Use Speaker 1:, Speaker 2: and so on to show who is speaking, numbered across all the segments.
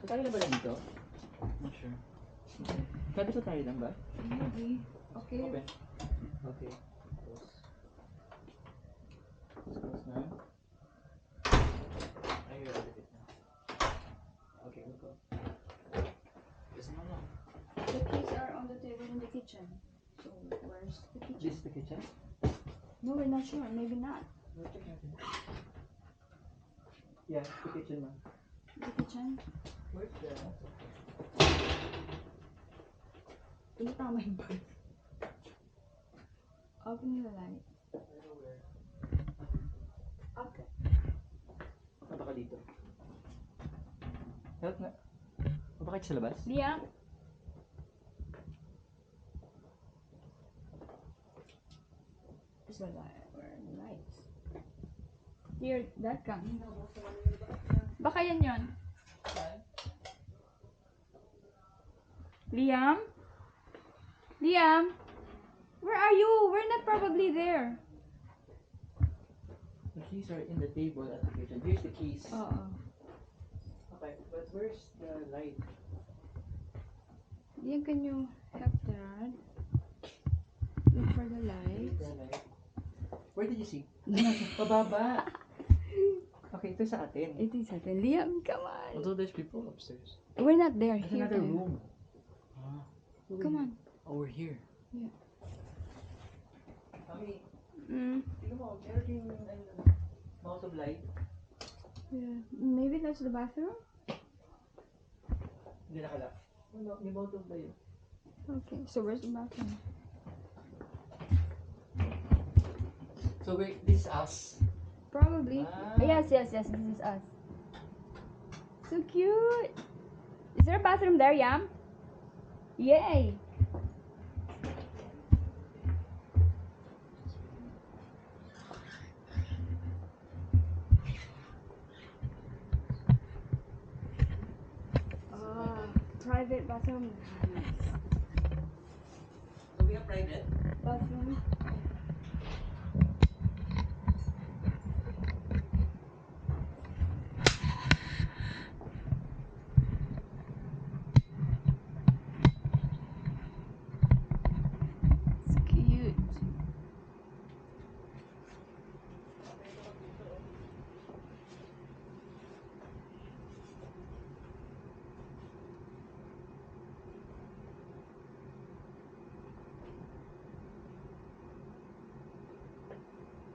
Speaker 1: Tayo na ba lang dito? Not sure. Pwede pa tayo lang ba?
Speaker 2: Maybe. Okay.
Speaker 1: Open. Okay. Close. Close na. Ay, you're out of it now. Okay, we'll go. Yes, no, no.
Speaker 2: The keys are on the table in the kitchen. So where's the kitchen?
Speaker 1: This is the kitchen?
Speaker 2: No, we're not sure. Maybe not.
Speaker 1: We'll check natin. Yeah, the kitchen, ma'am.
Speaker 2: The kitchen?
Speaker 1: Where's the...
Speaker 2: Hindi tama yung bag. Open the light.
Speaker 1: I know where.
Speaker 2: Okay.
Speaker 1: Punta ka dito. Help na. Bakit sa labas?
Speaker 2: Liam? Where's the light? Where are the lights? Here, that can. Baka yan yun. Liam? Liam? Where are you? We're not probably there.
Speaker 1: The keys are in the table at the kitchen. Here's the keys.
Speaker 2: Oo.
Speaker 1: Okay, but where's the light?
Speaker 2: Liam, can you help Dad? Look for the light.
Speaker 1: The light. Where did you see? Pababa. Okay, ito sa atin.
Speaker 2: It is atin. Liam, come on.
Speaker 1: Although there's people upstairs.
Speaker 2: We're not there.
Speaker 1: There's
Speaker 2: Here
Speaker 1: another
Speaker 2: tayo.
Speaker 1: room. Ah.
Speaker 2: Come on.
Speaker 1: Oh, we're here.
Speaker 2: Yeah.
Speaker 1: Mami,
Speaker 2: Mm.
Speaker 1: tingnan mo, meron din mouse of light.
Speaker 2: Yeah. Maybe that's the bathroom?
Speaker 1: Hindi nakala. Wala, may mouse of light.
Speaker 2: Okay, so where's the bathroom?
Speaker 1: So wait, this is us.
Speaker 2: Probably.
Speaker 1: Ah.
Speaker 2: Yes, this is us. So cute. Is there a bathroom there, Yam? Yay. Private bathroom.
Speaker 1: So we have private.
Speaker 2: Bathroom. It's cute.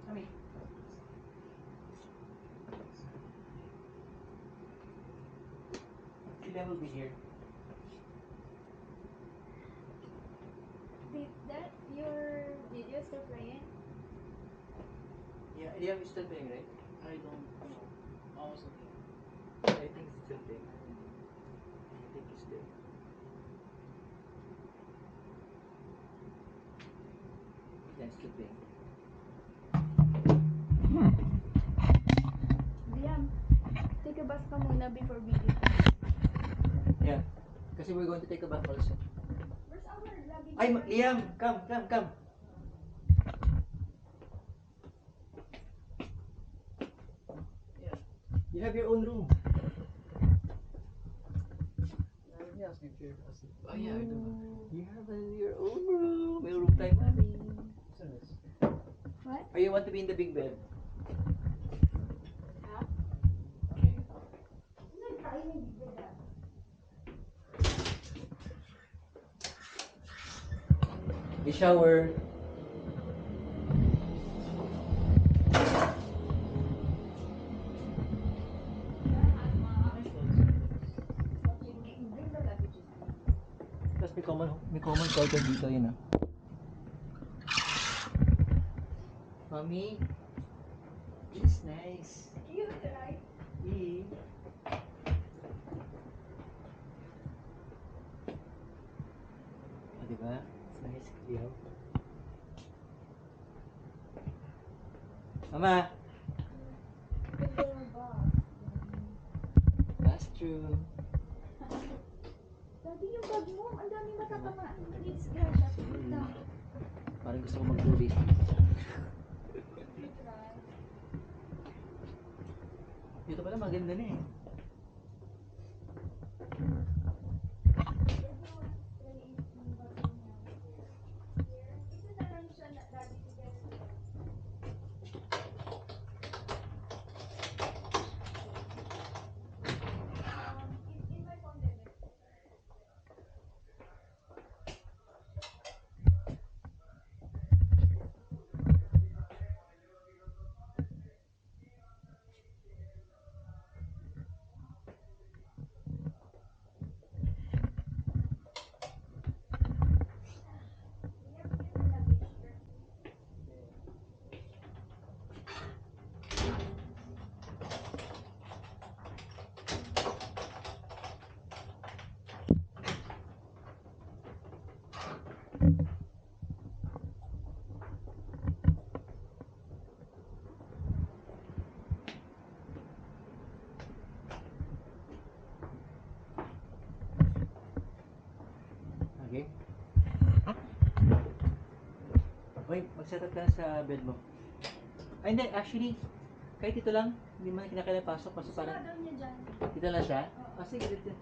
Speaker 1: Mami. Sila will be here.
Speaker 2: Did that your video still playing?
Speaker 1: Yeah, Liam is still playing, right? I don't know. Almost okay. I think it's still playing. I think it's still. Yeah, it's still playing.
Speaker 2: Liam, take a bath ka muna before video.
Speaker 1: Yeah. Kasi we're going to take a bath also.
Speaker 2: Where's our luggage?
Speaker 1: Ay, Liam! Come, come, come! Yeah. You have your own room. Let me ask you if you're asleep. Oh yeah, I do. You have your own room. May room time, mommy. What's this?
Speaker 2: What?
Speaker 1: Or you want to be in the big bed?
Speaker 2: Huh?
Speaker 1: Okay. The shower. Tapos may common toilet dito yun ah. Mommy, this is nice.
Speaker 2: Cute, right?
Speaker 1: Yeah. Oh, diba? It's nice, clear. Mama! That's true.
Speaker 2: Daddy, yung bag mo, ang dami matatamaan. Please, Grasha.
Speaker 1: Parang gusto ko mag-movie. Dito pala maganda na eh. Hoy, mag-set up ka sa bed mo. Ay, hindi. Actually, kahit ito lang, hindi mo na kinakailangan pasok. Kasi parang,
Speaker 2: Sarado niya dyan.
Speaker 1: dito lang siya. Ah, sige, dito.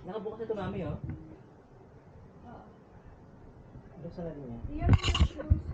Speaker 1: Nakabukas ito, mami, oh.
Speaker 2: Oo.
Speaker 1: Ano sa rin niya?
Speaker 2: Iyan yung shoes.